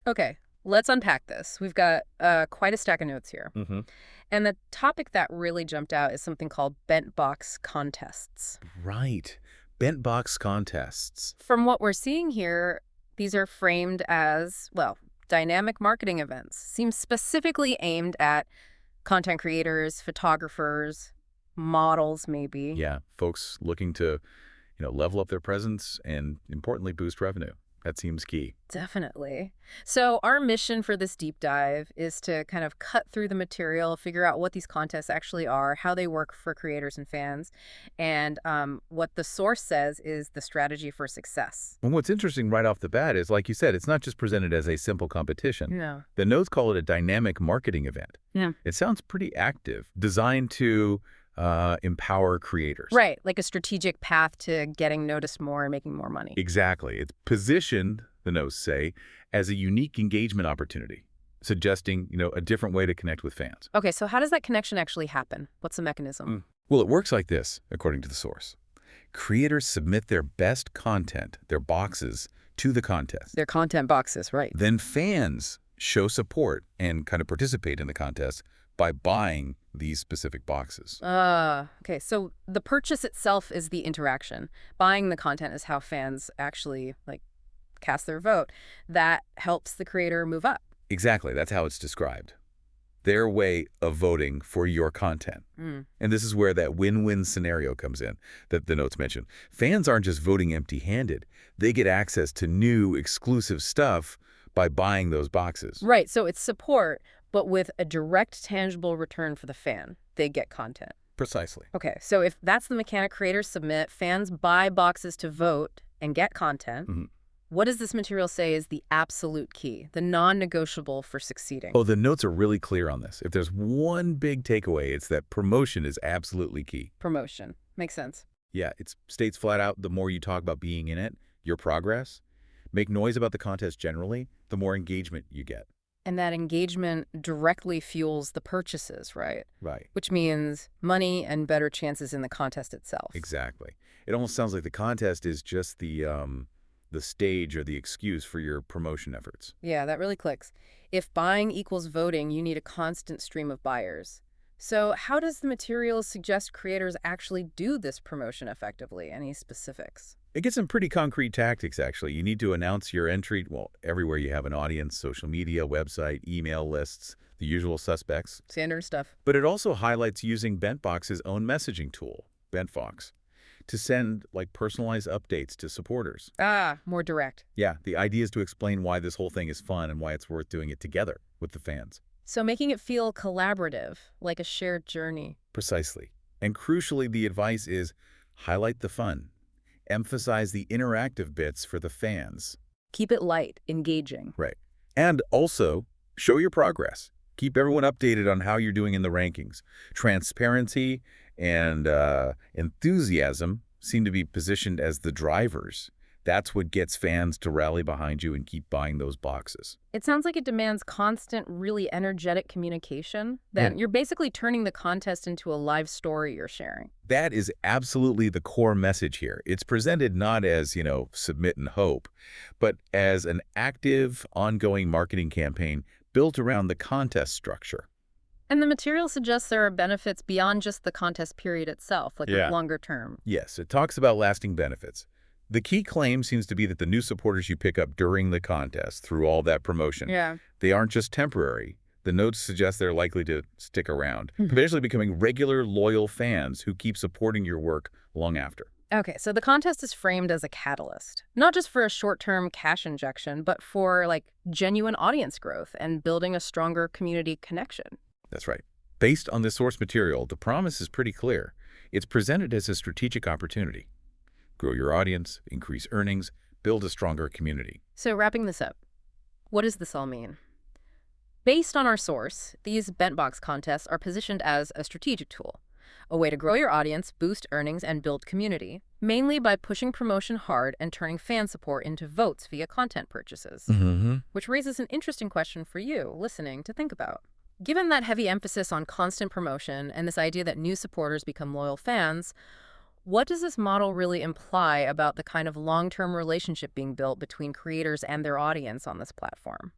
Okay, let's unpack this. We've got quite a stack of notes here. Hmm. And the topic that really jumped out is something called BentBox Contests. Right. BentBox Contests. From what we're seeing here, these are framed as, well, dynamic marketing events. Seems specifically aimed at content creators, photographers, models, maybe. Yeah, folks looking to, level up their presence and, importantly, boost revenue. That seems key. Definitely. So our mission for this deep dive is to kind of cut through the material, figure out what these contests actually are, how they work for creators and fans, and what the source says is the strategy for success. And what's interesting right off the bat is, like you said, it's not just presented as a simple competition. Yeah. The notes call it a dynamic marketing event. Yeah. It sounds pretty active, designed to empower creators. Right, like a strategic path to getting noticed more and making more money. Exactly. It's positioned, the notes say, as a unique engagement opportunity, suggesting, a different way to connect with fans. Okay, so how does that connection actually happen? What's the mechanism? Well, it works like this, according to the source. Creators submit their best content, their boxes, to the contest. Their content boxes, right. Then fans show support and kind of participate in the contest by buying these specific boxes. Okay, so the purchase itself is the interaction. Buying the content is how fans actually, like, cast their vote. That helps the creator move up. Exactly, that's how it's described. Their way of voting for your content. Mm. And this is where that win-win scenario comes in that the notes mention. Fans aren't just voting empty-handed. They get access to new, exclusive stuff by buying those boxes. Right, so it's support, but with a direct, tangible return for the fan. They get content. Precisely. Okay, so if that's the mechanic creators submit, fans buy boxes to vote and get content, what does this material say is the absolute key, the non-negotiable for succeeding? Oh, the notes are really clear on this. If there's one big takeaway, it's that promotion is absolutely key. Promotion. Makes sense. Yeah, it states flat out, the more you talk about being in it, your progress, make noise about the contest generally, the more engagement you get. And that engagement directly fuels the purchases, right? Right. Which means money and better chances in the contest itself. Exactly. It almost sounds like the contest is just the stage or the excuse for your promotion efforts. Yeah, that really clicks. If buying equals voting, you need a constant stream of buyers. So how does the material suggest creators actually do this promotion effectively? Any specifics? It gets some pretty concrete tactics, actually. You need to announce your entry, well, everywhere you have an audience, social media, website, email lists, the usual suspects. Standard stuff. But it also highlights using BentBox's own messaging tool, BentVox, to send personalized updates to supporters. More direct. Yeah, the idea is to explain why this whole thing is fun and why it's worth doing it together with the fans. So making it feel collaborative, like a shared journey. Precisely. And crucially, the advice is highlight the fun. Emphasize the interactive bits for the fans. Keep it light, engaging. Right. And also, show your progress. Keep everyone updated on how you're doing in the rankings. Transparency and enthusiasm seem to be positioned as the drivers. That's what gets fans to rally behind you and keep buying those boxes. It sounds like it demands constant, really energetic communication. Then you're basically turning the contest into a live story you're sharing. That is absolutely the core message here. It's presented not as, submit and hope, but as an active, ongoing marketing campaign built around the contest structure. And the material suggests there are benefits beyond just the contest period itself, like longer term. Yes, it talks about lasting benefits. The key claim seems to be that the new supporters you pick up during the contest, through all that promotion, they aren't just temporary. The notes suggest they're likely to stick around, eventually becoming regular, loyal fans who keep supporting your work long after. Okay, so the contest is framed as a catalyst, not just for a short-term cash injection, but for, genuine audience growth and building a stronger community connection. That's right. Based on the source material, the promise is pretty clear. It's presented as a strategic opportunity. Grow your audience, increase earnings, build a stronger community. So wrapping this up, what does this all mean? Based on our source, these BentBox contests are positioned as a strategic tool, a way to grow your audience, boost earnings, and build community, mainly by pushing promotion hard and turning fan support into votes via content purchases. Which raises an interesting question for you, listening, to think about. Given that heavy emphasis on constant promotion and this idea that new supporters become loyal fans, what does this model really imply about the kind of long-term relationship being built between creators and their audience on this platform?